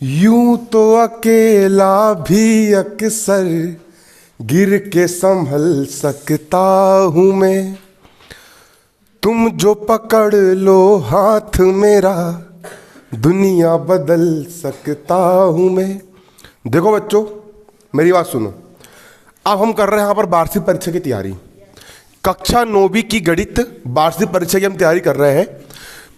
यूं तो अकेला भी अक्सर गिर के संभल सकता हूं मैं, तुम जो पकड़ लो हाथ मेरा दुनिया बदल सकता हूं मैं। देखो बच्चों, मेरी बात सुनो। अब हम कर रहे हैं यहाँ पर वार्षिक परीक्षा की तैयारी। कक्षा 9वीं की गणित वार्षिक परीक्षा की हम तैयारी कर रहे हैं।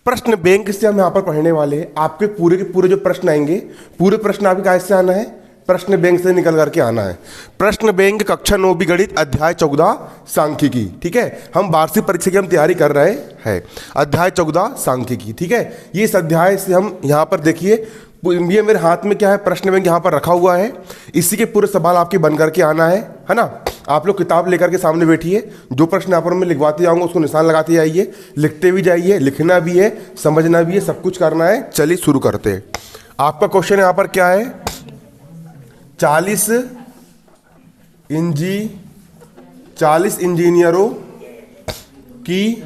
प्रश्न बैंक से हम यहाँ पर पढ़ने वाले हैं। आपके पूरे के पूरे जो प्रश्न आएंगे, पूरे प्रश्न आपके कहाँ से आना है? प्रश्न बैंक से निकल करके आना है। प्रश्न बैंक कक्षा 9वीं गणित अध्याय 14 सांख्यिकी। ठीक है, हम वार्षिक परीक्षा की हम तैयारी कर रहे हैं। अध्याय 14 सांख्यिकी। ठीक है, ये इस अध्याय से हम यहाँ पर देखिए, ये मेरे हाथ में क्या है, प्रश्न बैंक यहाँ पर रखा हुआ है। इसी के पूरे सवाल आपके बन करके आना है ना। आप लोग किताब लेकर के सामने बैठिए, जो प्रश्न यहाँ पर मैं लिखवाते जाऊँगा उसको निशान लगाते जाइए, लिखते भी जाइए, लिखना भी है, समझना भी है, सब कुछ करना है। चलिए शुरू करते हैं। आपका क्वेश्चन यहाँ पर क्या है? 40 इंजीनियरों की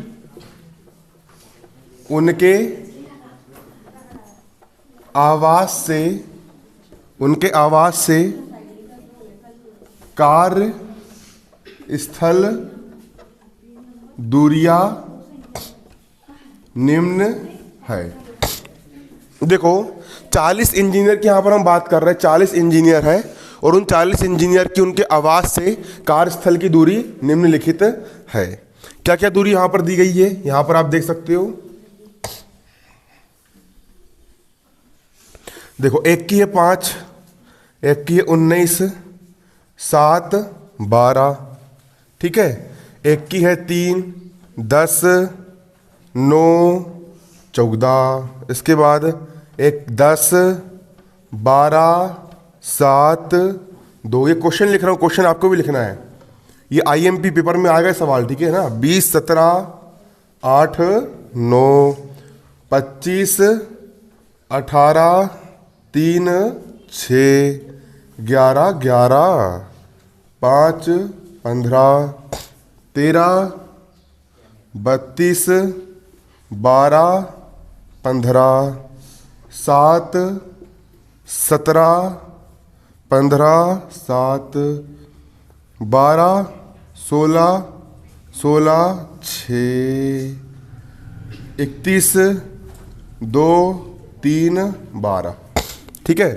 उनके आवास से कार्य स्थल दूरियां निम्न है। देखो, 40 इंजीनियर की यहाँ पर हम बात कर रहे हैं। 40 इंजीनियर है और उन 40 इंजीनियर की उनके आवास से कार्यस्थल की दूरी निम्नलिखित है। क्या क्या दूरी यहाँ पर दी गई है, यहाँ पर आप देख सकते हो। देखो, एक की है 5, एक की है 19, 7, 12। ठीक है, एक की है 3, 10, 9, 14। इसके बाद एक 10, 12, 7, 2। ये क्वेश्चन लिख रहा हूँ, क्वेश्चन आपको भी लिखना है। ये IMP पेपर में आ गए सवाल। ठीक है ना। 20, 17, 8, 9, 25, 18, 3, 6, 11, 11, 5, 15, 13, 32, 12, 15, 7, 17, 15, 7, 12, 16, 16, 6, 31, 2, 3, 12। ठीक है,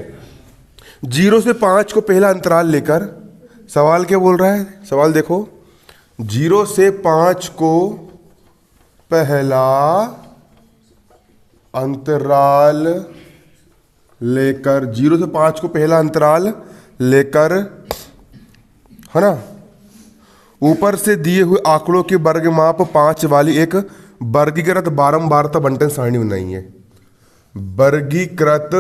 0 से 5 को पहला अंतराल लेकर सवाल क्या बोल रहा है? सवाल देखो, 0 से 5 को पहला अंतराल लेकर, 0 से 5 को पहला अंतराल लेकर, है ना, ऊपर से दिए हुए आंकड़ों के वर्ग माप 5 वाली एक वर्गीकृत बारंबारता बंटन सारणी बनाई है। वर्गीकृत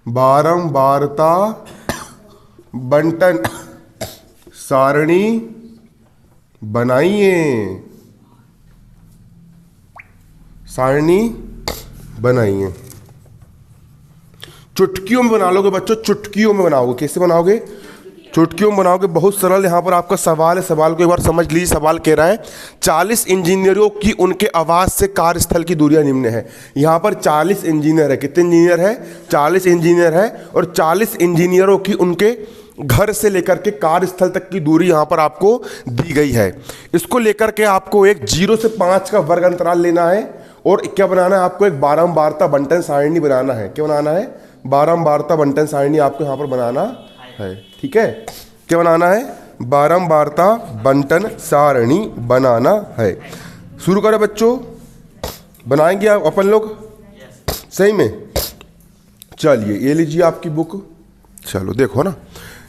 बारंबारता बंटन सारणी बनाइए। सारणी बनाइए। चुटकियों में बना लोगे बच्चों, चुटकियों में बनाओगे। कैसे बनाओगे? चुटकियों में बनाओगे। बहुत सरल। यहाँ पर आपका सवाल है, सवाल को एक बार समझ लीजिए। सवाल कह रहा है 40 इंजीनियरों की उनके आवास से कार्यस्थल की दूरियां निम्न है। यहाँ पर 40 इंजीनियर है। कितने इंजीनियर है? 40 इंजीनियर है। और 40 इंजीनियरों की उनके घर से लेकर के कार्यस्थल तक की दूरी यहाँ पर आपको दी गई है। इसको लेकर के आपको एक 0 से 5 का वर्ग अंतराल लेना है और क्या बनाना है? आपको एक बारंबारता बंटन सारणी बनाना है। क्या बनाना है? बारंबारता बंटन सारणी आपको यहाँ पर बनाना है। ठीक है, क्या बनाना है? बारंबारता बंटन सारणी बनाना है। शुरू करें बच्चों, बनाएंगे आप अपन लोग? सही में? चलिए, ये लीजिए आपकी बुक। चलो देखो ना,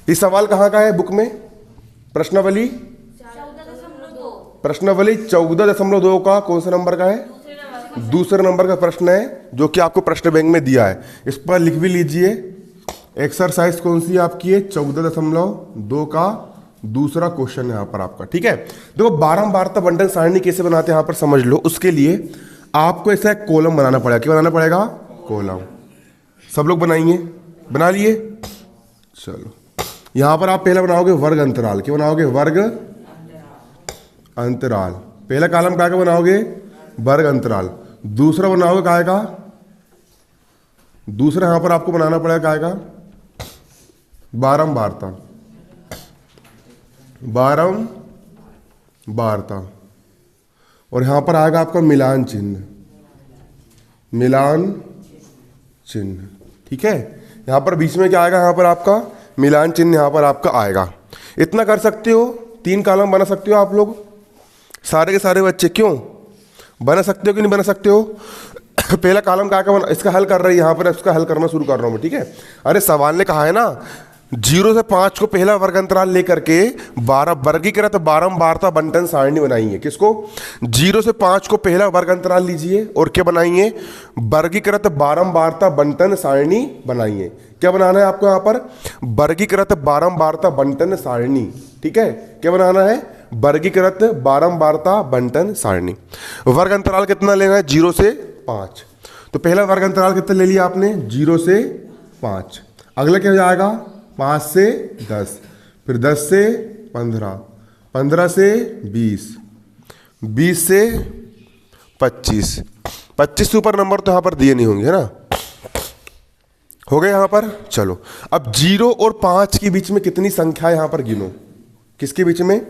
ये सवाल कहाँ का है बुक में? प्रश्नावली 14.2 का कौन सा नंबर का है? दूसरे नंबर का प्रश्न है, जो कि आपको प्रश्न बैंक में दिया है। इस पर लिख भी लीजिए। एक्सरसाइज कौन सी आपकी है? 14.2 का दूसरा क्वेश्चन है यहाँ पर आपका। ठीक है, देखो, बारंबारता बंटन सारणी कैसे बनाते हैं यहाँ पर समझ लो। उसके लिए आपको ऐसा एक कॉलम बनाना पड़ेगा। क्या बनाना पड़ेगा? कॉलम। सब लोग बनाइए। बना लिए? चलो, यहां पर आप पहला बनाओगे वर्ग अंतराल। क्या बनाओगे? वर्ग अंतराल। पहला कॉलम क्या का बनाओगे? वर्ग अंतराल। दूसरा बनाओगे काय का? दूसरा यहां पर आपको बनाना पड़ेगा, क्या आएगा, बारंबारता, बारंबारता। और यहां पर आएगा आपका मिलान चिन्ह, मिलान चिन्ह, ठीक है। यहां पर बीच में क्या आएगा, यहां पर आपका मिलान चिन्ह यहां पर आपका आएगा। इतना कर सकते हो, 3 कॉलम बना सकते हो आप लोग, सारे के सारे बच्चे। क्यों बना सकते हो कि नहीं बना सकते हो? पहला कॉलम क्या बना, इसका हल कर रही है, यहां पर इसका हल करना शुरू कर रहा हूं मैं, ठीक है। अरे सवाल ने कहा है ना 0 से 5 को पहला वर्ग अंतराल लेकर के 12 वर्गीकृत बारंबारता बंटन सारणी बनाइए। किसको? 0 से 5 को पहला वर्ग अंतराल लीजिए और क्या बनाइए, वर्गीकृत बारंबारता बंटन सारणी बनाइए। क्या बनाना है आपको यहां पर, वर्गीकृत बारंबारता बंटन सारणी, ठीक है। क्या बनाना है, वर्गीकृत बारंबारता बंटन सारणी। वर्ग अंतराल कितना लेना है, 0 से 5। तो पहला वर्ग अंतराल कितना ले लिया आपने, 0 से 5। अगला क्या जाएगा, 5 से 10, फिर 10 से 15, 15 से 20, 20 से 25, 25 से ऊपर नंबर तो यहां पर दिए नहीं होंगे, है ना। हो गए यहां पर। चलो अब 0 और 5 के बीच में कितनी संख्या यहां पर गिनो। किसके बीच में,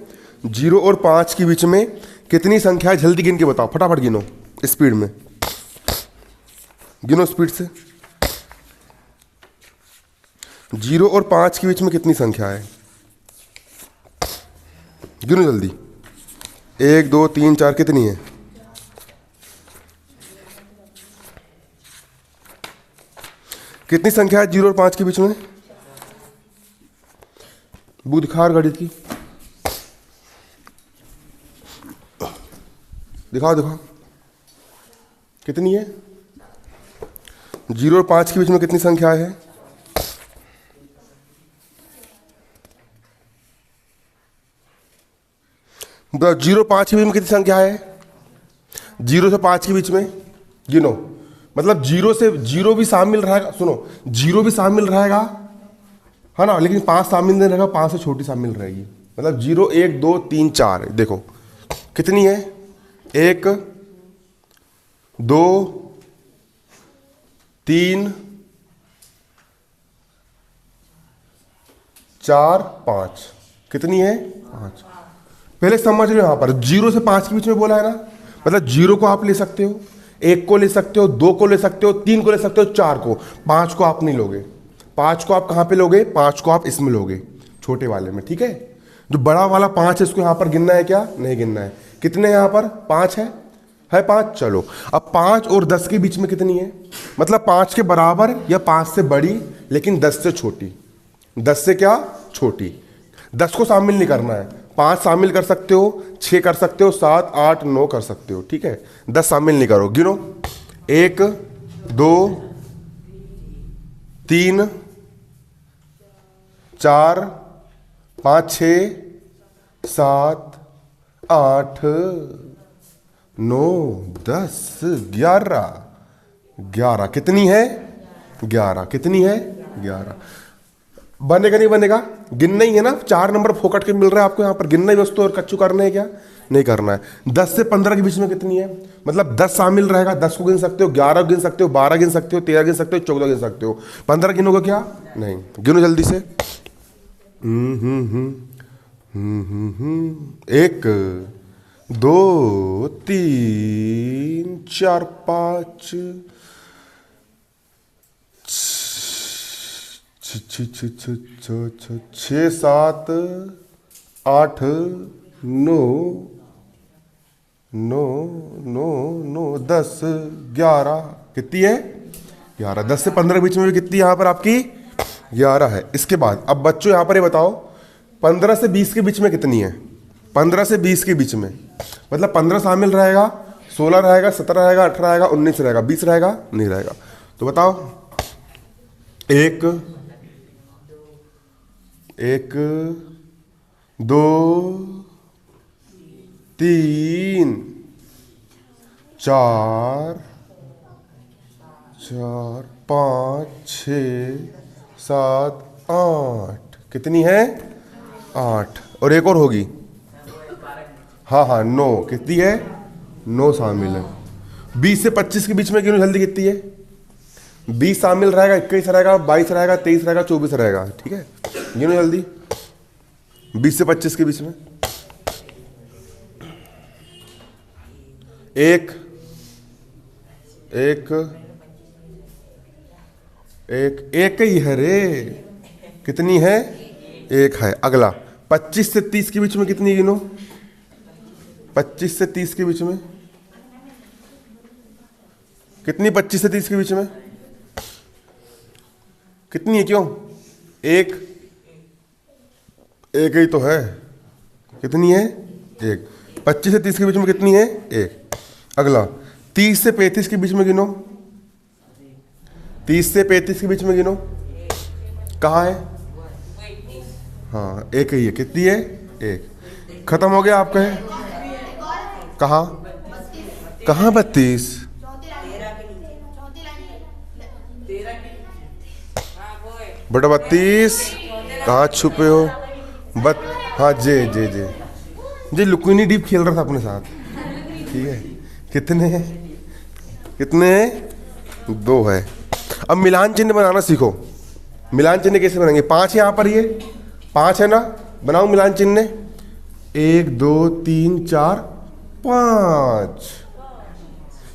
0 और 5 के बीच में कितनी संख्या है, जल्दी गिन के बताओ, फटाफट गिनो, स्पीड में गिनो, स्पीड से। 0 और 5 के बीच में कितनी संख्या है, गिनो जल्दी। 1 2 3 4, कितनी है? कितनी संख्या है 0 और 5 के बीच में? बुधखार गणित की दिखाओ, दिखाओ कितनी है 0 और 5 के बीच में कितनी संख्या है? तो 0 5 के बीच में कितनी संख्या है, 0 से 5 के बीच में गिनो। मतलब 0 से 0 भी शामिल रहेगा, सुनो 0 भी शामिल रहेगा, है ना, लेकिन 5 शामिल नहीं रहेगा, 5 से छोटी शामिल रहेगी। मतलब 0 1 2 3 4, देखो कितनी है, 1 2 3 4 5, कितनी है 5। पहले समझ लो यहां पर 0 से 5 के बीच में बोला है ना, मतलब 0 को आप ले सकते हो, 1 को ले सकते हो, 2 को ले सकते हो, 3 को ले सकते हो, 4 को, 5 को आप नहीं लोगे। 5 को आप कहां पे लोगे, 5 को आप इसमें लोगे, छोटे वाले में, ठीक है। जो बड़ा वाला 5 है इसको यहां पर गिनना है क्या, नहीं गिनना है। कितने यहां पर 5 है 5। चलो अब 5 और 10 के बीच में कितनी है, मतलब 5 के बराबर या 5 से बड़ी लेकिन 10 से छोटी, 10 से क्या छोटी। 10 को शामिल नहीं करना है, 5 शामिल कर सकते हो, 6 कर सकते हो, 7 8 9 कर सकते हो, ठीक है। 10 शामिल नहीं करो, गिनो 1 2 3 4 5 6 7 8 9 10 11 11, कितनी है 11, कितनी है 11। बनेगा नहीं बनेगा, गिनना ही है ना, 4 नंबर फोकट के मिल रहा है आपको यहां पर, गिनना ही वस्तु और कच्चू करना है क्या, नहीं करना है। 10 से 15 के बीच में कितनी है, मतलब 10 शामिल रहेगा, 10 को गिन सकते हो, 11 गिन सकते हो, 12 गिन सकते हो, 13 गिन सकते हो, 14 गिन सकते हो, 15 गिनोगे क्या, नहीं। गिनो जल्दी से। 1 2 3 4 5 6 7 8 9 9 9 9 10 11, कितनी है 11। 10 से 15 के बीच में भी कितनी यहां पर आपकी 11 है। इसके बाद अब बच्चों यहां पर ये बताओ 15 से 20 के बीच में कितनी है, 15 से 20 के बीच में, मतलब 15 शामिल रहेगा, 16 रहेगा, 17 रहेगा, 18 रहेगा, 19 रहेगा, 20 रहेगा, नहीं रहेगा। तो बताओ 1 1 2 3 4 4 5 6 7 8, कितनी है 8, और एक और होगी, हाँ हाँ 9, कितनी है 9 शामिल है। 20 से 25 के बीच में गिनो जल्दी, कितनी है 20 शामिल रहेगा, 21 रहेगा, 22 रहेगा, 23 रहेगा, 24 रहेगा। ठीक है, गिनो जल्दी 20 से 25 के बीच में। एक एक एक एक ही है रे, कितनी है? एक है। अगला 25 से 30 के बीच में कितनी गिनो? 25 से 30 के बीच में कितनी? 25 से 30 के बीच में कितनी है? क्यों? एक एक ही तो है। कितनी है? एक। 25 से 30 के बीच में कितनी है? एक। अगला 30 से 35 के बीच में गिनो। 30 से 35 के बीच में गिनो, कहाँ है? हाँ, एक ही है। कितनी है? एक। खत्म हो गया आपका है। कहाँ कहाँ? 32। बेटा 32 कहाँ छुपे हो? हाँ जे जे जे जे लुक्विनी डीप खेल रहा था अपने साथ। ठीक है, कितने हैं? कितने हैं? 2 है। अब मिलान चिन्ह बनाना सीखो। मिलान चिन्ह कैसे बनाएंगे? 5 यहाँ पर, ये 5 है ना, बनाओ मिलान चिन्ह। 1 2 3 4 5।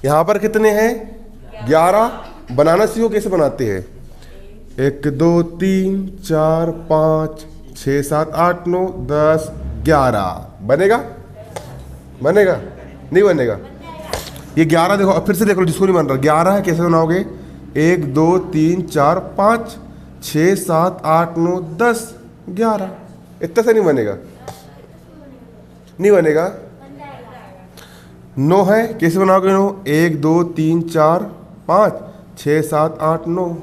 यहाँ पर कितने हैं? 11। बनाना सीखो कैसे बनाते हैं। 1 2 3 4 5 6 7 8 9 10 11। बनेगा? बनेगा? नहीं बनेगा? ये 11 देखो, अब फिर से देख लो जिसको नहीं बन रहा। 11 है, कैसे बनाओगे? 1 2 3 4 5 6 7 8 9 10 11। इतना से नहीं बनेगा? नहीं बनेगा? 9 है, कैसे बनाओगे? 9 1 2 3 4 5 6 7 8 9।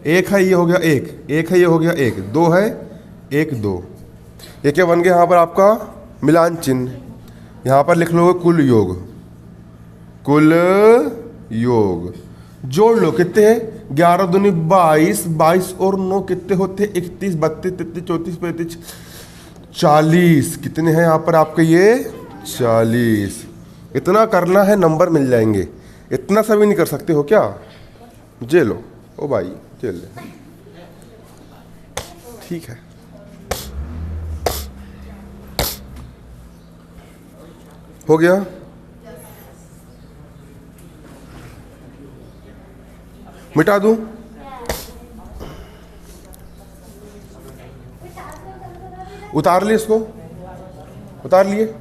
1 है, ये हो गया 1। 1 है, ये हो गया 1। 2 है, 1 2। ये क्या बन गया यहाँ पर आपका? मिलान चिन्ह। यहाँ पर लिख लोगे कुल योग। कुल योग जोड़ लो, कितने हैं? 11 दूनी 22, 22 और 9 कितने होते? 31 32 33 34 35 40। कितने हैं यहाँ पर आपके? ये 40। इतना करना है, नंबर मिल जाएंगे। इतना सभी नहीं कर सकते हो क्या? जे लो ओ भाई, जेल ले। ठीक है, हो गया। मिटा दूं? उतार लिए इसको? उतार लिए?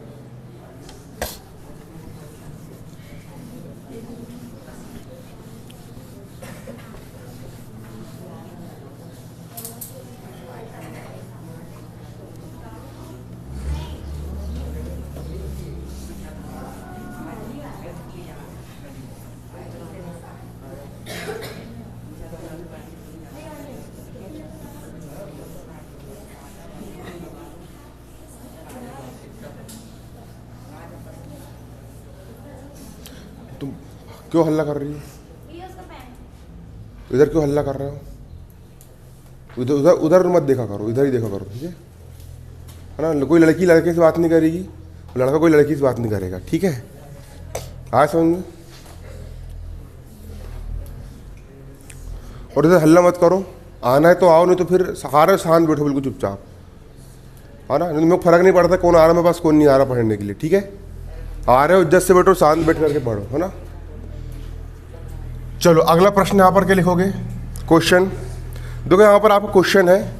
तुम क्यों हल्ला कर रही हो? इधर क्यों हल्ला कर रहे हो? उधर उधर उधर मत देखा करो, इधर ही देखा करो। ठीक है ना? कोई लड़की लड़के से बात नहीं करेगी, लड़का कोई लड़की से बात नहीं करेगा। ठीक है, आज समझ में? और इधर हल्ला मत करो। आना है तो आओ, नहीं तो फिर सारे शांत बैठो, बिल्कुल चुपचाप। है ना? मेरे को फर्क नहीं पड़ता कौन आ रहा है मेरे पास, कौन नहीं आ रहा पढ़ने के लिए। ठीक है, आ रहे हो इज्जत से बैठो, शांत बैठ करके पढ़ो। है ना? चलो अगला प्रश्न यहाँ पर क्या लिखोगे? क्वेश्चन देखो, यहाँ पर आपका क्वेश्चन है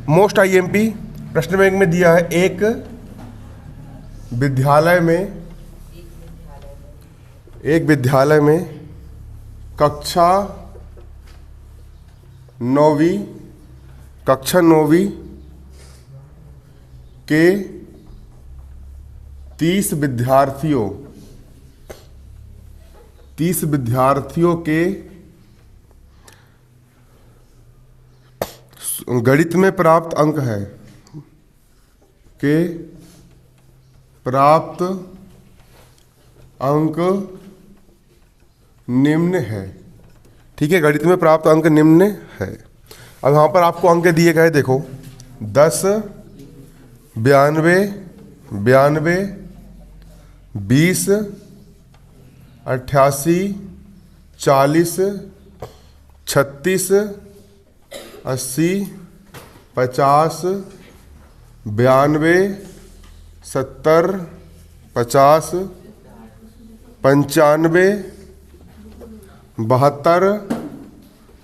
मोस्ट आईएमपी। प्रश्न बैंक में दिया है, एक विद्यालय में कक्षा 9वीं के 30 विद्यार्थियों के गणित में प्राप्त अंक है निम्न है। ठीक है, गणित में प्राप्त अंक निम्न है। अब यहाँ पर आपको अंक दिए गए, देखो 10 92 20 88 40 36, 80, 50, 92, 70, 50, 95, 72,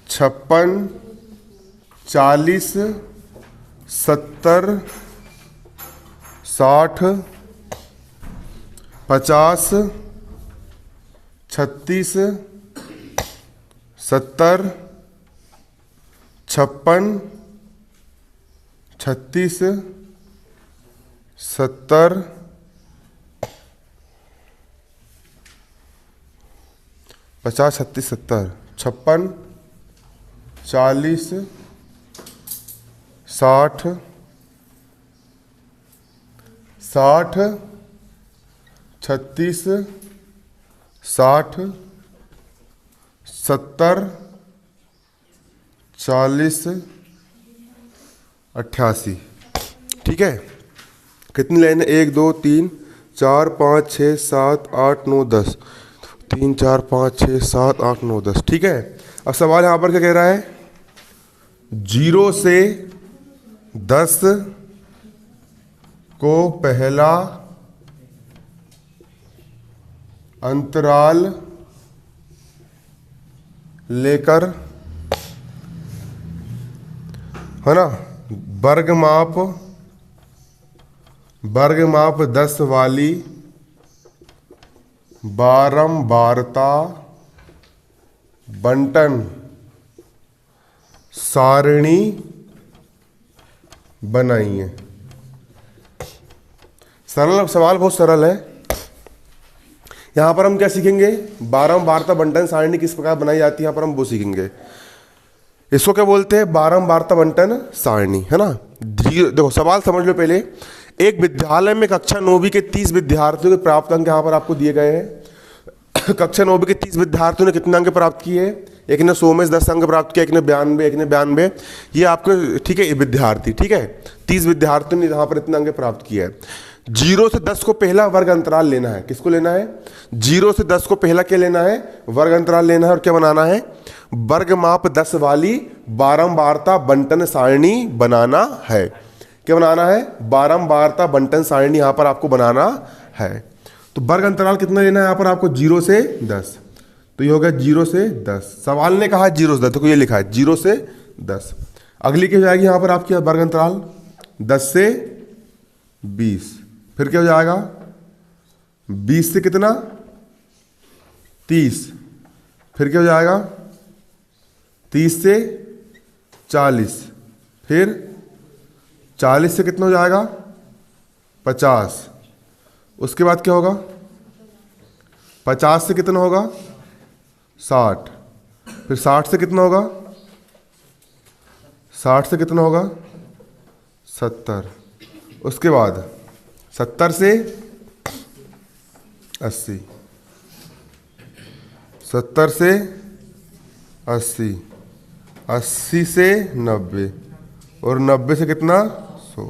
56, 40, 70, 60, 50, 36, 70, 56, 36, 70, 50, 36, 70, 56, 40, 60, 60, 36, 60, 70, 40, 88। ठीक है, कितनी लाइन है? 1 2 3 4 5 6 7 8 9 10, 3 4 5 6 7 8 9 10। ठीक है, अब सवाल यहां पर क्या कह रहा है? 0 से 10 को पहला अंतराल लेकर, है ना, वर्ग माप 10 वाली बारंबारता बंटन सारणी बनाइए। सरल सवाल, बहुत सरल है। यहां पर हम क्या सीखेंगे? बारंबारता बंटन सारणी किस प्रकार बनाई जाती है, यहां पर हम वो सीखेंगे। इसको क्या बोलते हैं? बारंबारता बंटन सारणी, है ना। देखो सवाल समझ लो पहले। एक विद्यालय में कक्षा 9वीं के 30 विद्यार्थियों के प्राप्त अंक यहां पर आपको दिए गए हैं। कक्षा 9वीं के 30 विद्यार्थियों ने कितने अंक प्राप्त किए? एक ने 100 में 10 अंक प्राप्त किया, एक ने 92, एक ने 92। ये आपके, ठीक है, विद्यार्थी, ठीक है, 30 विद्यार्थियों ने यहाँ पर इतने अंक प्राप्त किया है। 0 से 10 को पहला वर्ग अंतराल लेना है। किसको लेना है? 0 से 10 को पहला क्या लेना है? वर्ग अंतराल लेना है। और क्या बनाना है? वर्ग माप 10 वाली बारंबारता बंटन सारणी बनाना है। क्या बनाना है? बारंबारता बंटन सारणी यहां पर आपको बनाना है। तो वर्ग अंतराल कितना लेना है यहां पर आपको? 0 से 10। तो ये हो गया 0 से 10। सवाल ने कहा 0 से 10, तो ये लिखा है 0 से 10। अगली क्या हो जाएगी यहां पर आपकी वर्ग अंतराल? 10 से 20। फिर क्या हो जाएगा? 20 से कितना? 30। फिर क्या हो जाएगा? 30 से 40। फिर 40 से कितना हो जाएगा? 50। उसके बाद क्या होगा? 50 से कितना होगा? 60। फिर 60 से कितना होगा? 60 से कितना होगा? 70। उसके बाद 70 से 80, 70 से 80, 80 से 90, और 90 से कितना? 100।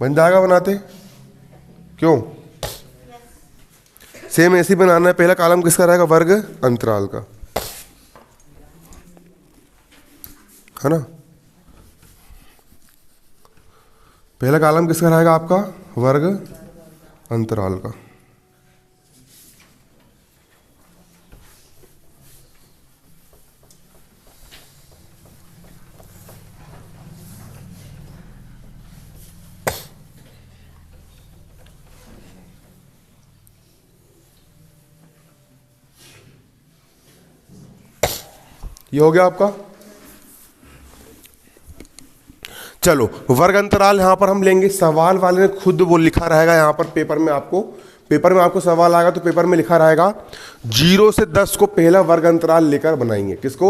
बन जाएगा बनाते? क्यों? सेम ऐसे ही बनाना है। पहला कॉलम किसका रहेगा? वर्ग अंतराल का, है ना। पहला कॉलम किसका रहेगा आपका? वर्ग अंतराल का। ये हो गया आपका। चलो, वर्ग अंतराल यहां पर हम लेंगे। सवाल वाले ने खुद वो लिखा रहेगा यहां पर पेपर में आपको सवाल आएगा तो पेपर में लिखा रहेगा 0 से 10 को पहला वर्ग अंतराल लेकर बनाएंगे। किसको?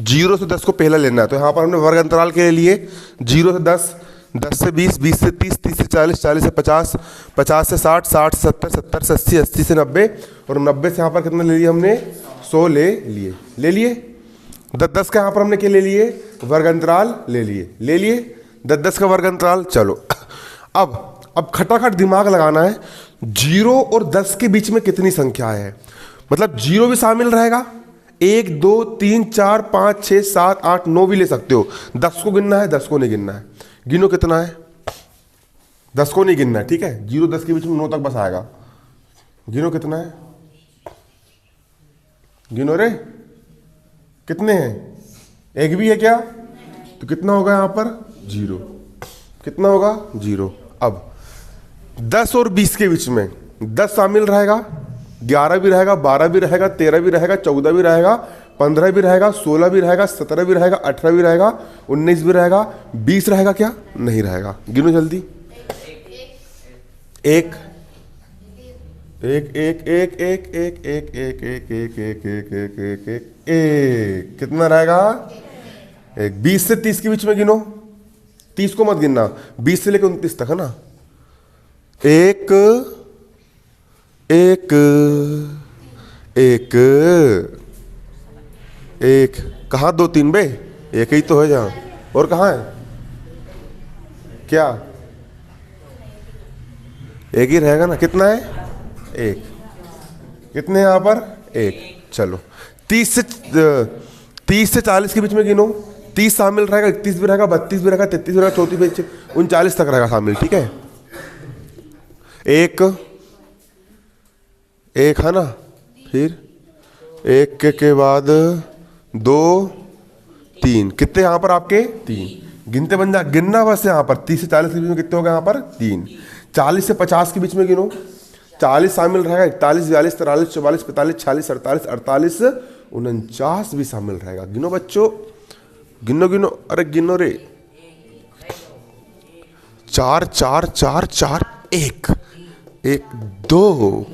0 से 10 को पहला लेना है। तो यहां पर हमने वर्ग अंतराल के लिए 0 से 10, 10 से 20, 20 से 30, 30 से 40, 40 से 50, 50 से 60, 60 से 70, 70 से 80, 80 से 90, और 90 से यहाँ पर कितना ले लिया हमने? 100 ले लिए। 10 का यहाँ पर हमने क्या ले लिए? वर्ग अंतराल ले लिए 10 का वर्ग अंतराल। चलो, अब खटाखट दिमाग लगाना है। 0 और 10 के बीच में कितनी संख्या है? मतलब 0 भी शामिल रहेगा, 1 2 3 4 5 6 7 8 9 भी ले सकते हो। 10 को गिनना है, 10 को नहीं गिनना है। गिनो कितना है, 10 को नहीं गिनना है, ठीक है। 0 10 के बीच में 9 तक बस आएगा। गिनो कितना है, गिनो रे, कितने हैं, एक भी है क्या, तो कितना होगा यहाँ पर 0, कितना होगा 0। अब 10 और 20 के बीच में 10 शामिल रहेगा, 11 भी रहेगा, 12 भी रहेगा, 13 भी रहेगा, 14 भी रहेगा, 15 भी रहेगा, 16 भी रहेगा, 17 भी रहेगा, 18 भी रहेगा, 19 भी रहेगा, 20 रहेगा क्या, नहीं रहेगा। गिनो जल्दी, एक एक एक एक एक एक एक एक एक एक एक एक एक एक एक एक, कितना रहेगा एक। 20 से 30 के बीच में गिनो, 30 को मत गिनना, 20 से लेकर 29 तक है ना। एक एक एक एक, कहाँ 2 3 बे, एक ही तो है जहाँ, और कहाँ है क्या, एक ही रहेगा ना। कितना है एक, कितने यहाँ पर एक। चलो 30 से 40 के बीच में गिनो, 30 शामिल रहेगा, 31 भी रहेगा, 32 भी रहेगा, 33 भी रहेगा, 34 भी, 39 तक रहेगा शामिल, ठीक है। एक एक है ना, फिर एक के बाद 2 3, कितने यहाँ पर आपके 3, गिनते बन जा, गिनना बस यहाँ पर। 30 से 40 के बीच में कितने हो गए यहाँ पर 3। 40 से 50 के बीच में गिनो, 40 शामिल रहेगा, 41 42 43 44 45 46 47 48 49 भी शामिल रहेगा। गिनो बच्चों, गिनो गिनो, अरे गिनो रे, 4 4 4 4 1 1 2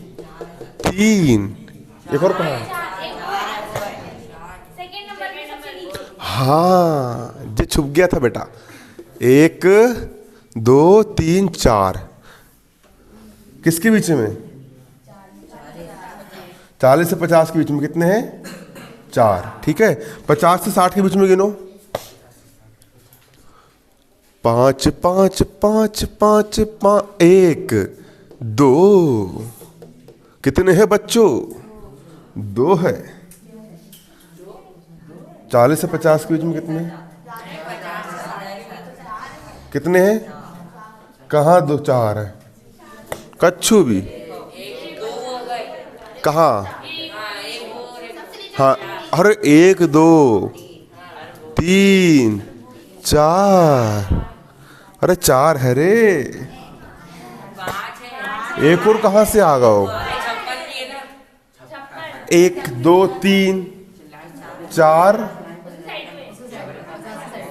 3, एक और कहा, हाँ जो छुप गया था बेटा। 1 2 3 4, किसके बीच में, 40 से 50 के बीच में कितने हैं 4, ठीक है। 50 से 60 के बीच में गिनो, 5 5 5 5 5 1 2, कितने हैं बच्चों 2 है। 40 से 50 के बीच में कितने, कितने हैं, कहाँ 2 4 है, कच्छू भी कहाँ, हाँ, अरे 1 2 3 4, अरे 4 है रे, एक और कहाँ से आ गए, 1 2 3 4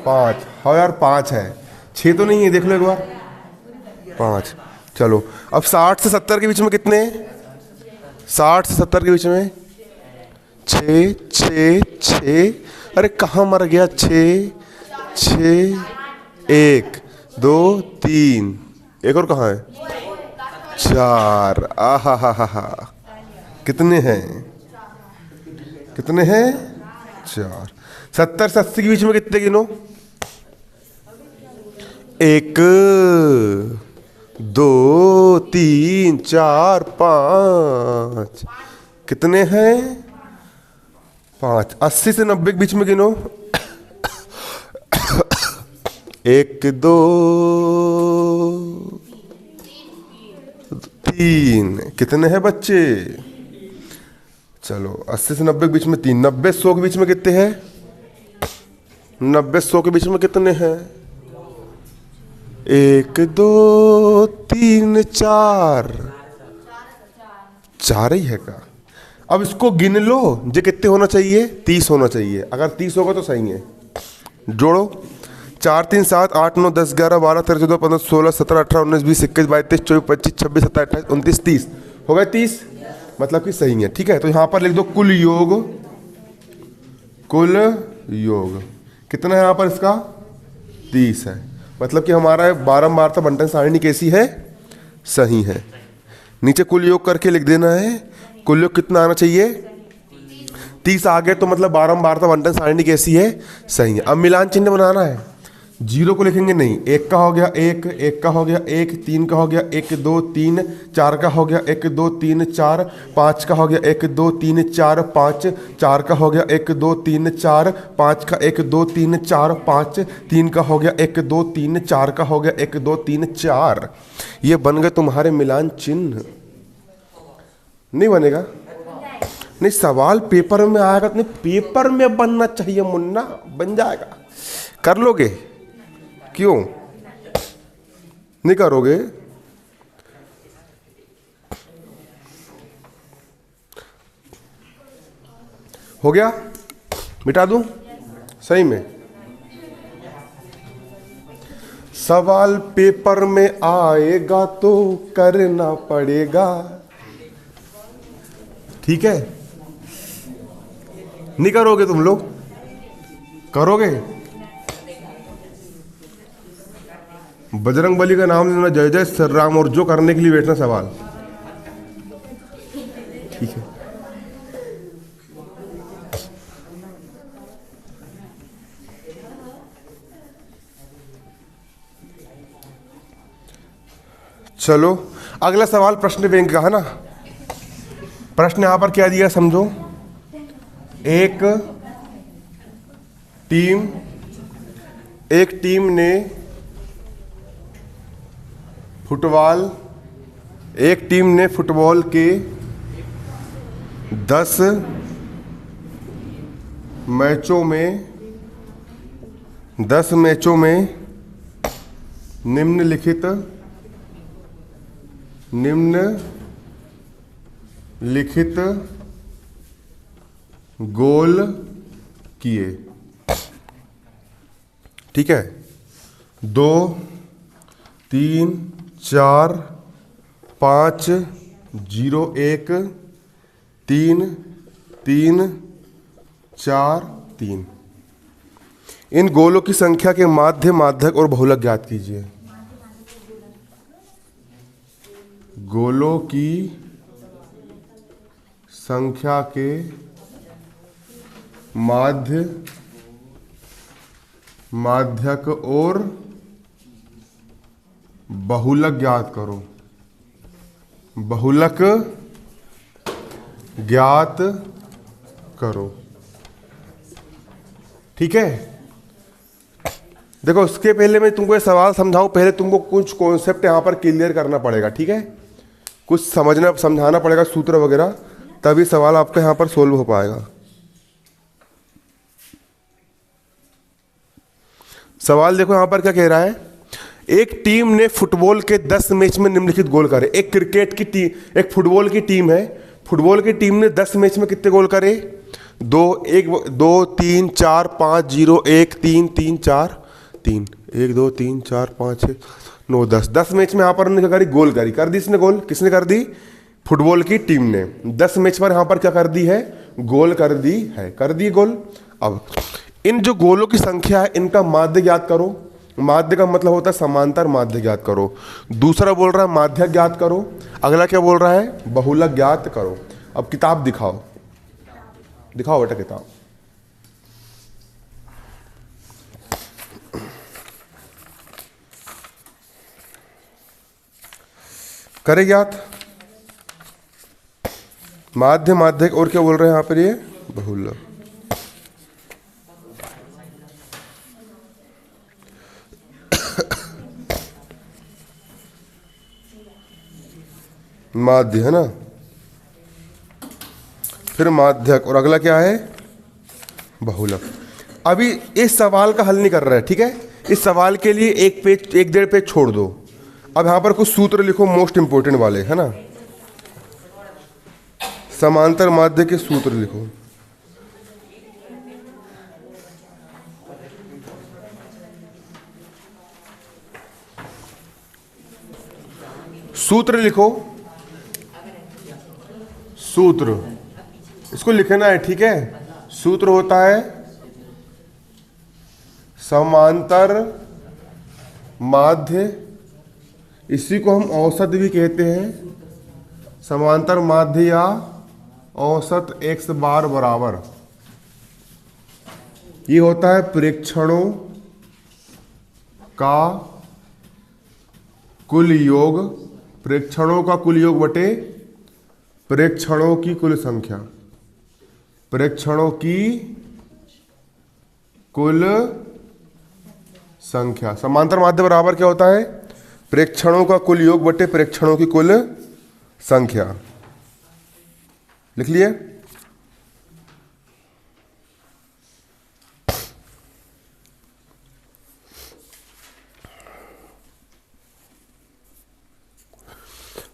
5, हाँ यार 5 है, 6 तो नहीं है, देख लो एक बार, 5। चलो अब 60 से 70 के बीच में कितने, 60 से 70 के बीच में 6 6 6, अरे कहाँ मर गया, 6 6 1 2 3, एक और कहाँ है 4, आहा हा हा हा, कितने हैं, कितने हैं 4। 70 से 80 के बीच में कितने गिनो, 1 2 3 4 5, कितने हैं 5। 80 से 90 के बीच में गिनो, 1 2 3, कितने हैं बच्चे। चलो 80 से 90 के बीच में 3, 90 100 के बीच में कितने हैं, 90 100 के बीच में कितने हैं, 1 2 3 4, 4 ही है का। अब इसको गिन लो, जो कितने होना चाहिए 30 होना चाहिए, अगर 30 होगा तो सही है। जोड़ो, 4 3 7 8 9 10 11 12 13 14 15 16 17 18 19 20 21 22 23 24 25 26 27 28 29 30 हो गए 30, मतलब कि सही है, ठीक है। तो यहाँ पर लिख दो कुल योग, कुल योग कितना है यहाँ पर, इसका 30 है, मतलब कि हमारा बारंबारता बंटन सारणी कैसी है, सही है। नीचे कुल योग करके लिख देना है, कुल योग कितना आना चाहिए 30 आ गए, तो मतलब बारंबारता बंटन सारणी कैसी है, सही है। अब मिलान चिन्ह बनाना है, जीरो को लिखेंगे नहीं, एक का हो गया एक, एक का हो गया एक, तीन का हो गया एक दो तीन, चार का हो गया एक दो तीन चार, पाँच का हो गया एक दो तीन चार पाँच, चार का हो गया एक दो तीन चार, पाँच का एक दो तीन चार पाँच, तीन का हो गया एक दो तीन, चार का हो गया एक दो तीन चार। ये बन गए तुम्हारे मिलान चिन्ह। नहीं बनेगा? नहीं, सवाल पेपर में आएगा तो नहीं, पेपर में बनना चाहिए मुन्ना, बन जाएगा। कर लोगे? क्यों नहीं करोगे? हो गया? मिटा दूं? सही में सवाल पेपर में आएगा तो करना पड़ेगा, ठीक है? नहीं करोगे तुम लोग? करोगे? बजरंगबली का नाम लेना, जय जय श्री राम, और जो करने के लिए बैठना सवाल, ठीक है? चलो अगला सवाल प्रश्न बैंक का है ना। प्रश्न यहां पर क्या दिया समझो। एक टीम ने फुटबॉल के 10 मैचों में निम्नलिखित गोल किए, ठीक है? 2 3 4 5 0 1 3 3 4 3। इन गोलों की संख्या के माध्य, माध्यक और बहुलक ज्ञात कीजिए। गोलों की संख्या के माध्य, माध्यक और बहुलक ज्ञात करो। बहुलक ज्ञात करो, ठीक है? देखो उसके पहले मैं तुमको ये सवाल समझाऊं, पहले तुमको कुछ कॉन्सेप्ट यहां पर क्लियर करना पड़ेगा, ठीक है? कुछ समझाना पड़ेगा, सूत्र वगैरह, तभी सवाल आपका यहां पर सोल्व हो पाएगा। सवाल देखो यहां पर क्या कह रहा है। एक टीम ने फुटबॉल के 10 मैच में निम्नलिखित गोल करे। एक क्रिकेट की टीम, एक फुटबॉल की टीम है। फुटबॉल की टीम ने 10 मैच में कितने गोल करे? 2 3 4 5 0 1 3 3 4 3 1 2 3 4 5 6 9 10 10 मैच में यहां पर उन्होंने क्या करी? गोल करी। कर दी इसने गोल। किसने कर दी? फुटबॉल की टीम ने 10 मैच पर यहां पर क्या कर दी है? गोल कर दी है। कर दी गोल। अब इन जो गोलों की संख्या है इनका माध्य ज्ञात करो। माध्य का मतलब होता है समांतर माध्य ज्ञात करो। दूसरा बोल रहा है माध्यक ज्ञात करो। अगला क्या बोल रहा है? बहुलक ज्ञात करो। अब किताब दिखाओ, दिखाओ बेटा किताब। करे ज्ञात माध्य, माध्यक और क्या बोल रहे हैं यहां पर? ये बहुलक। माध्य है ना, फिर माध्यक, और अगला क्या है? बहुलक। अभी इस सवाल का हल नहीं कर रहा है, ठीक है? इस सवाल के लिए एक पेज, 1-1.5 पेज छोड़ दो। अब यहां पर कुछ सूत्र लिखो, मोस्ट इंपोर्टेंट वाले, है ना? समांतर माध्य के सूत्र लिखो। सूत्र लिखो, सूत्र इसको लिखना है, ठीक है? सूत्र होता है समांतर माध्य, इसी को हम औसत भी कहते हैं। समांतर माध्य या औसत x बार बराबर, ये होता है प्रेक्षणों का कुल योग, प्रेक्षणों का कुल योग बटे प्रेक्षणों की कुल संख्या, प्रेक्षणों की कुल संख्या। समांतर माध्य बराबर क्या होता है? प्रेक्षणों का कुल योग बटे प्रेक्षणों की कुल संख्या। लिख लिए?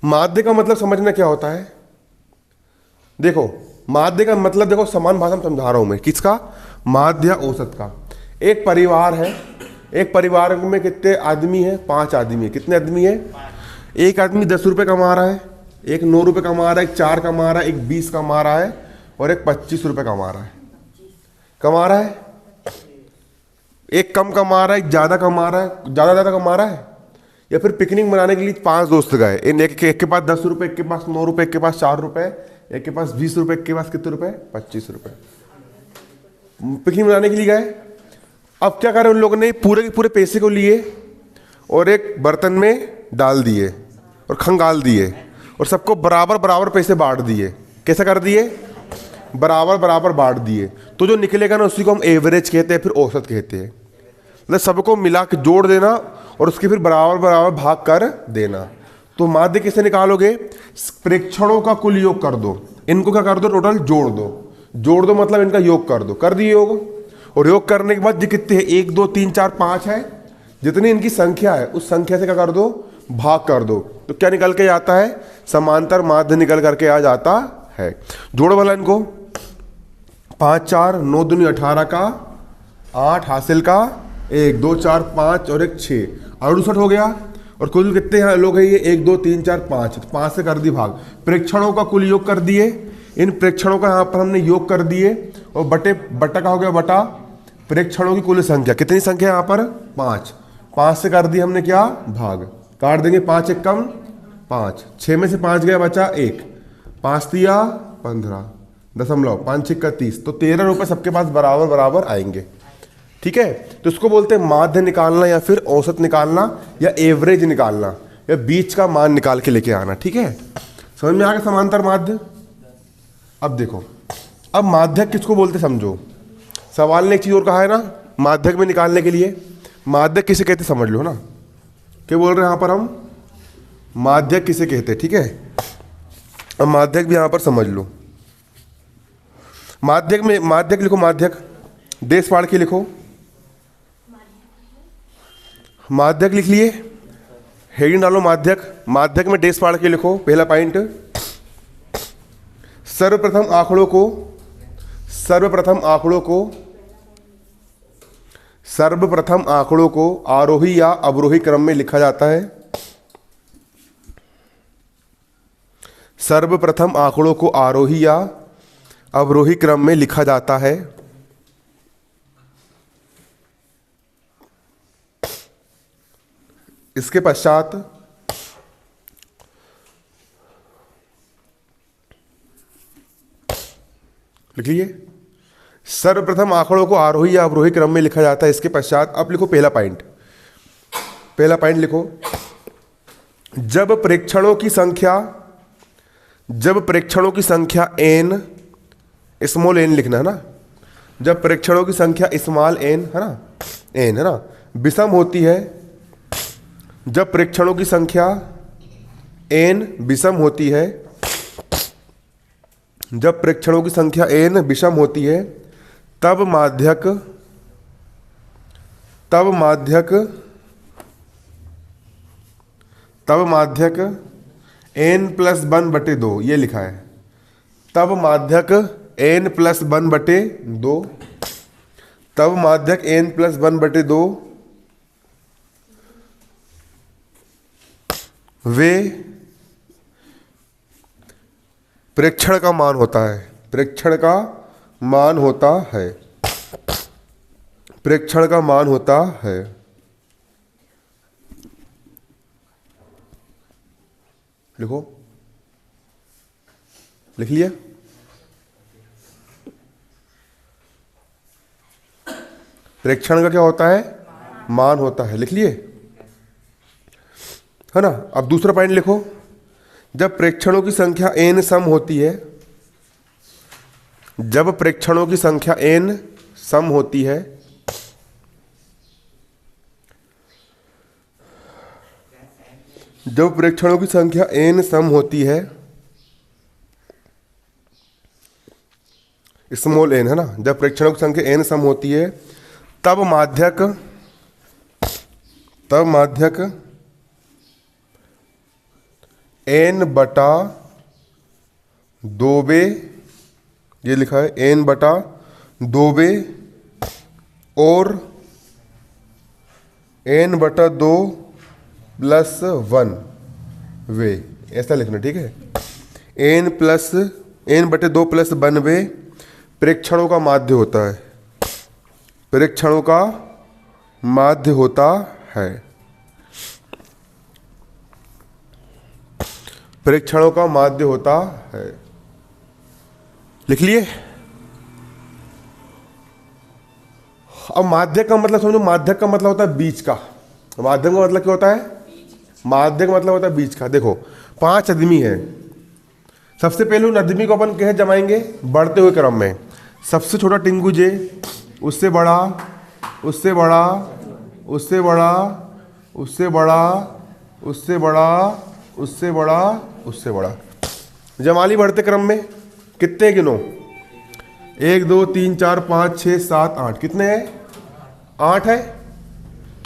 माध्य का मतलब समझना क्या होता है? देखो, माध्य का मतलब देखो, समान भाषा में समझा रहा हूं मैं। किसका? माध्य, औसत का। एक परिवार है, एक परिवार में कितने आदमी है? 5 आदमी है। कितने आदमी है? एक आदमी 10 रुपये कमा रहा है, एक 9 रुपये कमा रहा है, एक 4 कमा रहा है, एक 20 कमा रहा है और एक 25 रुपये कमा रहा है। कमा रहा है, एक कम कमा रहा है, एक ज़्यादा कमा रहा है, ज़्यादा कमा रहा है। या फिर पिकनिक मनाने के लिए 5 दोस्त गए, इन एक के पास 10 रुपये, एक के पास 9 रुपये, एक के पास 4 रुपये, एक के पास 20 रुपये, एक के पास कितने रुपये? 25 रुपये। पिकनिक मनाने के लिए गए। अब क्या करें, उन लोगों ने पूरे के पूरे पैसे को लिए और एक बर्तन में डाल दिए और खंगाल दिए और सबको बराबर बराबर पैसे बांट दिए। कैसे कर दिए? बराबर बराबर बांट दिए। तो जो निकलेगा ना, उसी को हम एवरेज कहते हैं, फिर औसत कहते हैं। मतलब सबको मिला के जोड़ देना और उसके फिर बराबर बराबर भाग कर देना। तो माध्य किसे निकालोगे? प्रेक्षणों का कुल योग कर दो, इनको क्या कर दो? टोटल जोड़ दो। जोड़ दो मतलब इनका योग कर दो। कर दिए योग। और योग करने के बाद ये कितने हैं? 1 2 3 4 5 है। जितनी इनकी संख्या है उस संख्या से क्या कर दो? भाग कर दो। तो क्या निकल के आता है? समांतर माध्य निकल करके आ जाता है। जोड़ो वाला इनको। 5 4 9 दूनी 18 का 8 हासिल का 1 2 4 5 और 1 6 68 हो गया। और कुल कितने लोग हैं ये? 1 2 3 4 5। 5 से कर दी भाग। प्रेक्षणों का कुल योग कर दिए। इन प्रेक्षणों का यहाँ पर हमने योग कर दिए और बटा का हो गया बटा प्रेक्षणों की कुल संख्या। कितनी संख्या यहाँ पर? 5। 5 से कर दी हमने क्या? भाग। काट देंगे। 5 एक कम 5, 6 में से 5 गया, बचा 1। 5 दिया 15 दशमलव 5 6 का 30। तो 13 रुपये सबके पास बराबर बराबर आएंगे। ठीक है। तो इसको बोलते हैं माध्य निकालना या फिर औसत निकालना या एवरेज निकालना या बीच का मान निकाल के लेके आना। ठीक है, समझ में आ गया समांतर माध्य? अब देखो, अब माध्यक किसको बोलते समझो। सवाल ने एक चीज और कहा है ना, माध्यक में निकालने के लिए। माध्यक किसे कहते समझ लो ना। क्या बोल रहे हैं यहाँ पर हम? माध्यक किसे कहते? ठीक है, अब माध्यक भी यहाँ पर समझ लो। माध्यक में, माध्यक लिखो, माध्यक देश पाड़ के लिखो। माध्यक लिख लिए, हेडिंग डालो माध्यक। माध्यक में देश पाड़ के लिखो। पहला पॉइंट, सर्वप्रथम आंकड़ों को आरोही या अवरोही क्रम में लिखा जाता है। सर्वप्रथम आंकड़ों को आरोही या अवरोही क्रम में लिखा जाता है। इसके पश्चात लिखिए, सर्वप्रथम आंकड़ों को आरोही या अवरोही क्रम में लिखा जाता है। इसके पश्चात अब लिखो पहला पॉइंट। पहला पॉइंट लिखो, जब प्रेक्षणों की संख्या n, स्मॉल n लिखना है ना। जब प्रेक्षणों की संख्या स्मॉल n है ना, n है ना, विषम होती है। जब प्रेक्षणों की संख्या n विषम होती है, जब प्रेक्षणों की संख्या n विषम होती है, तब माध्यक n+1/2, ये लिखा है। तब माध्यक n+1/2, तब माध्यक n+1/2 वे प्रेक्षण का मान होता है। प्रेक्षण का मान होता है। प्रेक्षण का मान होता है। लिखो, लिख लिया। प्रेक्षण का क्या होता है? मान होता है। लिख लिए, है ना। अब दूसरा पॉइंट लिखो, जब प्रेक्षणों की संख्या n सम होती है, जब प्रेक्षणों की संख्या n सम होती है, जब प्रेक्षणों की संख्या n सम होती है, स्मॉल n, है ना, जब प्रेक्षणों की संख्या n सम होती है, तब माध्यक n बटा 2 ये लिखा है n बटा 2 और n बटा 2 प्लस 1 वे, ऐसा लिखना, ठीक है। n बटे 2 प्लस 1 वे प्रेक्षणों का माध्य होता है, प्रेक्षणों का माध्य होता है, प्रेक्षणों का माध्य होता है। लिख लिए। अब माध्यक का मतलब समझो, माध्यक का मतलब होता है बीच का। माध्यक का मतलब क्या होता है? माध्यक का मतलब होता है बीच का। देखो 5 आदमी है, सबसे पहले उन आदमी को अपन कहे जमाएंगे बढ़ते हुए क्रम में। सबसे छोटा टिंगू जे, उससे बड़ा, उससे बड़ा, उससे बड़ा, उससे बड़ा, उससे बड़ा, उससे बड़ा, उससे बड़ा, जमाली बढ़ते क्रम में। कितने गिनो? 1 2 3 4 5 6 7 8, कितने हैं? 8 है।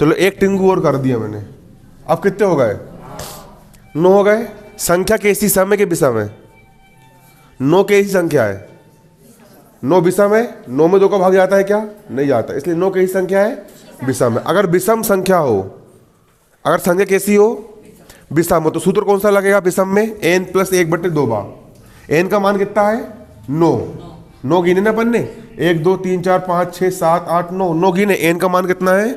चलो एक टिंगू और कर दिया मैंने, अब कितने हो गए? 9 हो गए। संख्या कैसी, सम है कि विषम है? 9 कैसी संख्या है? 9 विषम है। 9 में 2 का भाग जाता है क्या? नहीं जाता, इसलिए 9 कैसी संख्या है? विषम है। अगर विषम संख्या हो, अगर संख्या कैसी हो? विषम हो, तो सूत्र कौन सा लगेगा विषम में? n प्लस 1 बटे 2 बार। n का मान कितना है? 9। 9 गिने ना अपन ने, 1 2 3 4 5 6 7 8 9, 9 गिने। n का मान कितना है?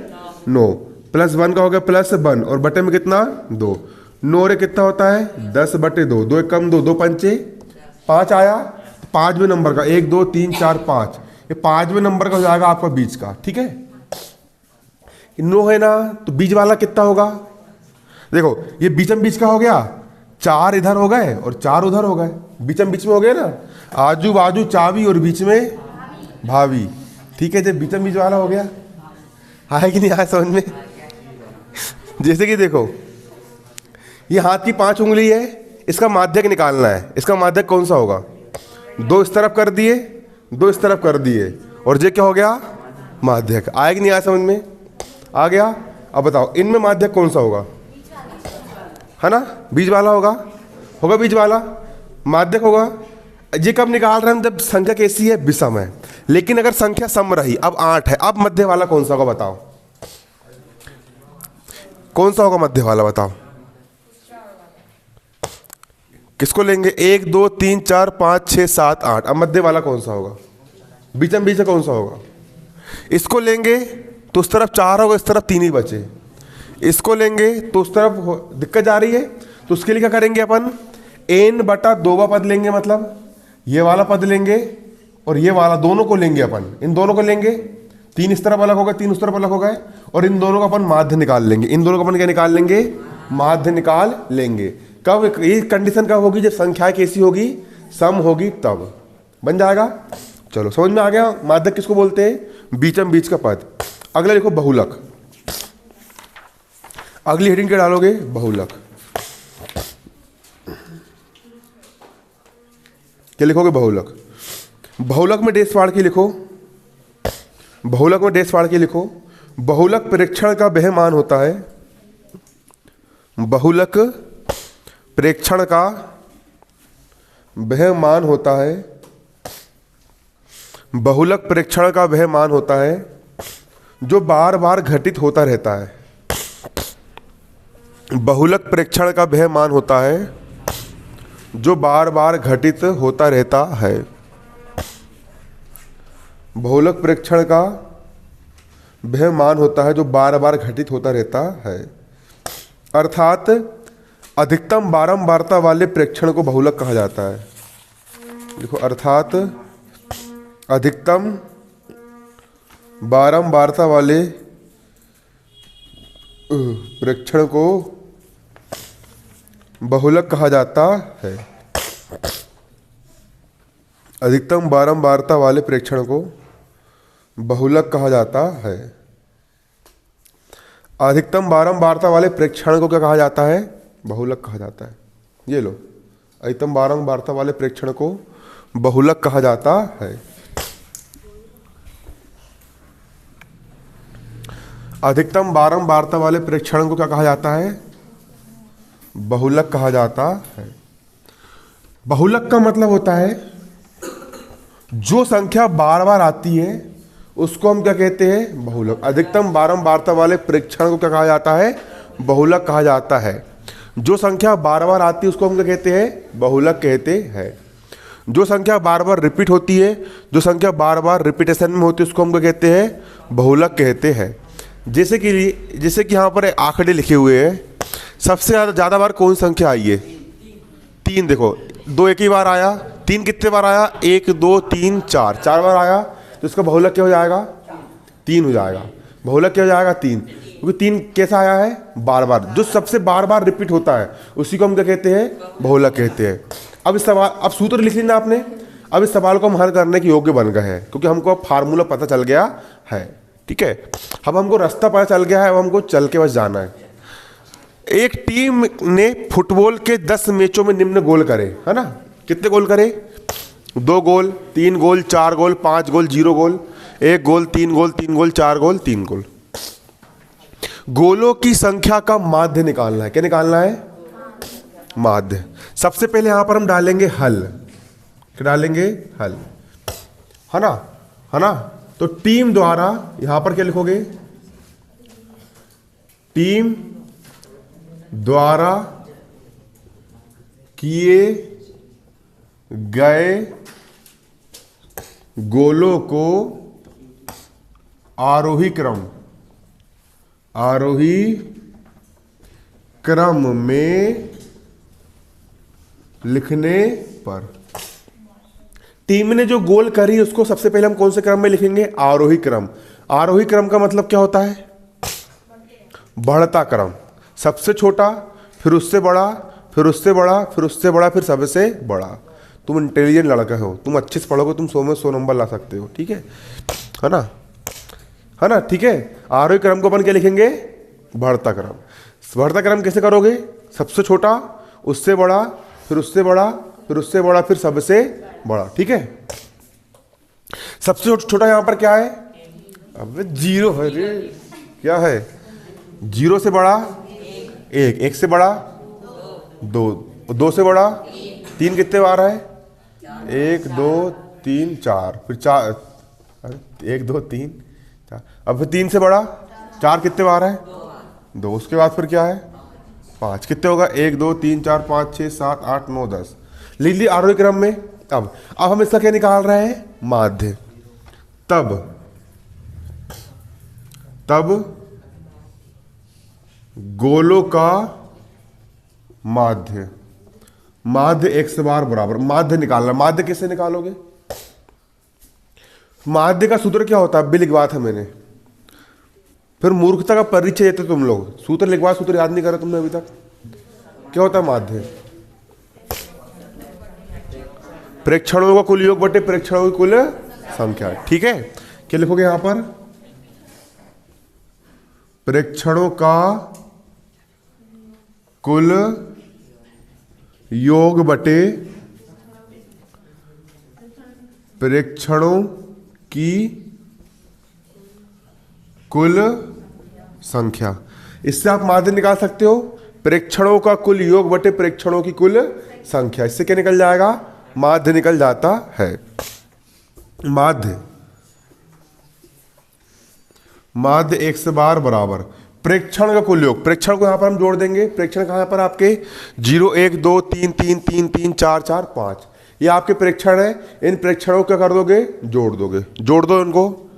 9 प्लस 1 का हो गया प्लस 1 और बटे में कितना? 2। 9 रे कितना होता है? 10 बटे 2, 2 एक कम 2, 2 पंचे 5 आया। 5वें नंबर का 1 2 3 4 5, ये 5वें नंबर का हो जाएगा आपका बीच का, ठीक है। 9 है ना, तो बीच वाला कितना होगा? देखो ये बीचम बीच का हो गया, 4 इधर हो गए और 4 उधर हो गए, बीचम बीच में हो गए ना। आजू बाजू चाबी और बीच में भाभी, ठीक है। जब बीचम बीच वाला हो गया, आया कि नहीं आया समझ में? जैसे कि देखो ये हाथ की 5 उंगली है, इसका माध्यक निकालना है। इसका माध्यक कौन सा होगा? 2 इस तरफ कर दिए, 2 इस तरफ कर दिए, और ये क्या हो गया? माध्यक। आया कि नहीं आया समझ में? आ गया। अब बताओ इनमें माध्यक कौन सा होगा? है ना, बीच वाला होगा, होगा बीच वाला, माध्यक होगा। ये कब निकाल रहे हैं? जब संख्या कैसी है? विषम है। लेकिन अगर संख्या सम रही, अब 8 है, अब मध्य वाला कौन सा होगा बताओ? कौन सा होगा मध्य वाला बताओ? किसको लेंगे? 1 2 3 4 5 6 7 8, अब मध्य वाला कौन सा होगा? बीचम बीच कौन सा होगा? इसको लेंगे तो उस तरफ 4 होगा, इस तरफ 3 ही बचे। इसको लेंगे तो उस तरफ दिक्कत जा रही है, तो उसके लिए क्या करेंगे अपन? n बटा 2 पद लेंगे, मतलब ये वाला पद लेंगे और ये वाला, दोनों को लेंगे अपन। इन दोनों को लेंगे, 3 इस तरफ अलग हो गए, 3 उस तरफ अलग हो गए, और इन दोनों का अपन माध्य निकाल लेंगे। इन दोनों का अपन क्या निकाल लेंगे? माध्य निकाल लेंगे। कब? ये कंडीशन कब होगी? जब संख्या कैसी होगी? सम होगी, तब बन जाएगा। चलो समझ में आ गया। माध्यक किसको बोलते हैं? बीचम बीच का पद। अगला लिखो बहुलक। अगली हेडिंग क्या डालोगे? बहुलक। क्या लिखोगे? बहुलक। बहुलक में डेस फाड़ के लिखो, बहुलक में डेस फाड़ के लिखो। बहुलक प्रेक्षण का वह मान होता है, बहुलक प्रेक्षण का वह मान होता है, बहुलक प्रेक्षण का वह मान होता है जो बार बार घटित होता रहता है। बहुलक प्रेक्षण का वह मान होता है जो बार बार घटित होता रहता है। बहुलक प्रेक्षण का वह मान होता है जो बार बार घटित होता रहता है, अर्थात अधिकतम बारंबारता वाले प्रेक्षण को बहुलक कहा जाता है। देखो, अर्थात अधिकतम बारंबारता वाले प्रेक्षण को बहुलक कहा जाता है। अधिकतम बारंबारता वाले प्रेक्षण को बहुलक कहा जाता है। अधिकतम बारंबारता वाले प्रेक्षण को क्या कहा जाता है? बहुलक कहा जाता है। ये लो, अधिकतम बारंबारता वाले प्रेक्षण को बहुलक कहा जाता है। अधिकतम बारंबारता वाले प्रेक्षण को क्या कहा जाता है? बहुलक कहा जाता है। बहुलक का मतलब होता है जो संख्या बार बार आती है उसको हम क्या कहते हैं? बहुलक। अधिकतम बारंबारता वाले प्रेक्षण को क्या कहा जाता है? बहुलक कहा जाता है। जो संख्या बार बार आती है उसको हम क्या कहते हैं? बहुलक कहते हैं। जो संख्या बार बार रिपीट होती है, जो संख्या बार बार रिपीटेशन में होती है उसको हम क्या कहते हैं? बहुलक कहते हैं। जैसे कि यहाँ पर आंकड़े लिखे हुए हैं, सबसे ज़्यादा बार कौन संख्या आई है? 3। देखो, 2 एक ही बार आया, 3 कितने बार आया? 1 2 3 4, 4 बार आया, तो इसका बहुलक क्या हो जाएगा? 3 हो जाएगा। बहुलक क्या हो जाएगा? 3, क्योंकि 3 कैसा आया है? बार बार। जो सबसे बार बार रिपीट होता है उसी को हम क्या कहते हैं? बहुलक कहते हैं। अब इस सवाल, अब सूत्र लिख लेना आपने। अब इस सवाल को हम हल करने के योग्य बन गए हैं, क्योंकि हमको अब फार्मूला पता चल गया है। ठीक है, अब हमको रास्ता पता चल गया है, अब हमको चल के बस जाना है। एक टीम ने फुटबॉल के 10 मैचों में निम्न गोल करे, है ना? कितने गोल करे? 2 गोल, 3 गोल, 4 गोल, 5 गोल, 0 गोल, 1 गोल, 3 गोल, 3 गोल, 4 गोल, 3 गोल। गोलों की संख्या का माध्य निकालना है। क्या निकालना है? माध्य। सबसे पहले यहां पर हम डालेंगे हल। क्या डालेंगे? हल, है ना? है ना? तो टीम द्वारा, यहां पर क्या लिखोगे? टीम द्वारा किए गए गोलों को आरोही क्रम में लिखने पर, टीम ने जो गोल करी उसको सबसे पहले हम कौन से क्रम में लिखेंगे? आरोही क्रम। आरोही क्रम का मतलब क्या होता है? बढ़ता क्रम। सबसे छोटा, फिर उससे बड़ा, फिर उससे बड़ा, फिर उससे बड़ा, फिर सबसे बड़ा। तुम इंटेलिजेंट लड़का हो, तुम अच्छे से पढ़ोगे, तुम 100 में 100 नंबर ला सकते हो। ठीक है ना? है ना? ठीक है। आरोही क्रम को अपन क्या लिखेंगे? बढ़ता क्रम। बढ़ता क्रम कैसे करोगे? सबसे छोटा, उससे बड़ा, फिर उससे बड़ा, फिर उससे बड़ा, फिर सबसे बड़ा। ठीक है। सबसे छोटा यहां पर क्या है? अब 0 है रे। क्या है? 0 से बड़ा 1, 1 से बड़ा 2, 2 से बड़ा 3 कितने बार है? 1 2 3 4, फिर 4, 1 2 3 4, अब फिर 3 से बड़ा 4 कितने बार है? 2, उसके बाद फिर क्या है? 5 कितने होगा? 1 2 3 4 5 6 7 8 9 10। लिख ली आरोही क्रम में। अब हम इसका क्या निकाल रहे हैं? माध्य। तब गोलों का माध्य, माध्य x बार बराबर, माध्य निकालना। माध्य कैसे निकालोगे? माध्य का सूत्र क्या होता है? अभी लिखवा था मैंने, फिर मूर्खता का परिचय देते तुम लोग। सूत्र लिखवा, सूत्र याद नहीं करा तुमने अभी तक। क्या होता है माध्य? प्रेक्षणों का कुल योग बटे प्रेक्षणों की कुल संख्या। ठीक है। क्या लिखोगे यहां पर? प्रेक्षणों का कुल योग बटे प्रेक्षणों की कुल संख्या। इससे आप माध्य निकाल सकते हो। प्रेक्षणों का कुल योग बटे प्रेक्षणों की कुल संख्या। इससे क्या निकल जाएगा? माध्य निकल जाता है। माध्य x बार बराबर प्रेक्षण का कुल योग। प्रेक्षण को यहां पर हम जोड़ देंगे। प्रेक्षण कहां पर आपके? 0 1 2 3 3 3 3 4 4 5, ये आपके प्रेक्षण है। इन प्रेक्षणों को क्या कर दोगे? जोड़ दोगे। जोड़ दो इनको।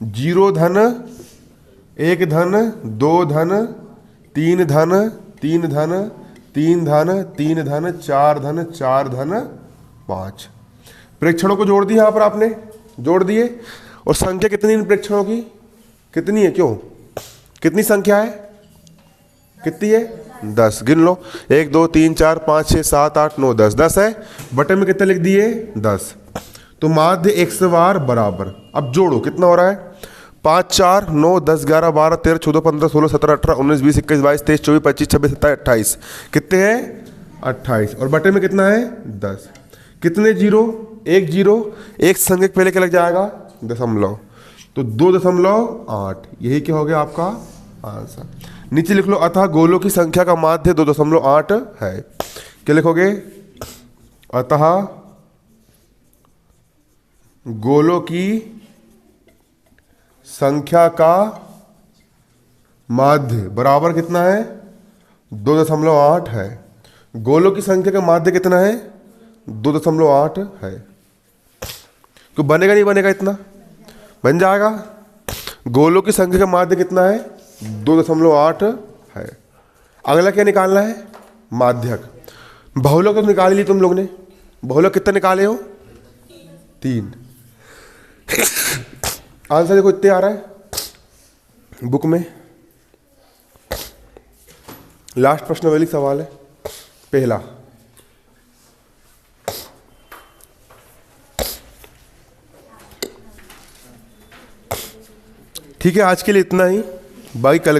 0 धन 1 धन 2 धन 3 धन 3 धन 3 धन 3 धन 4 धन 4 धन 5। प्रेक्षणों को जोड़ दिया यहां पर आपने, जोड़ दिए। और संख्या कितनी इन प्रेक्षणों की? कितनी है? क्यों? कितनी संख्या है? कितनी है? 10। गिन लो, 1 2 3 4 5 6 7 8 9 10। 10 है, बटे में कितने लिख दिए? 10। तो माध्य x बार बराबर, अब जोड़ो कितना हो रहा है? 5 4 9 10 11 12 13 14 15 16 17 18 19 20 21 22 23 24 25 26 27 28। कितने हैं? 28। और बटे में कितना है? 10। कितने जीरो? 1 जीरो, एक संख्या पहले क्या लग जाएगा? दशमलव। तो 2.8। यही क्या हो गया आपका आंसर। नीचे लिख लो, अतः गोलों की संख्या का माध्य 2.8 है। क्या लिखोगे? अतः गोलों की संख्या का माध्य बराबर कितना है? 2.8 है। गोलों की संख्या का माध्य कितना है? 2.8 है। तो बनेगा नहीं बनेगा? इतना बन जाएगा। गोलों की संख्या का माध्य कितना है? 2.8 है। अगला क्या निकालना है? माध्यक। बहुलक तो निकाल ली तुम लोग ने। बहुलक कितना निकाले हो? 3। आंसर देखो इतने आ रहा है बुक में। लास्ट प्रश्न वाली सवाल है पहला। ठीक है, आज के लिए इतना ही। बाकी कल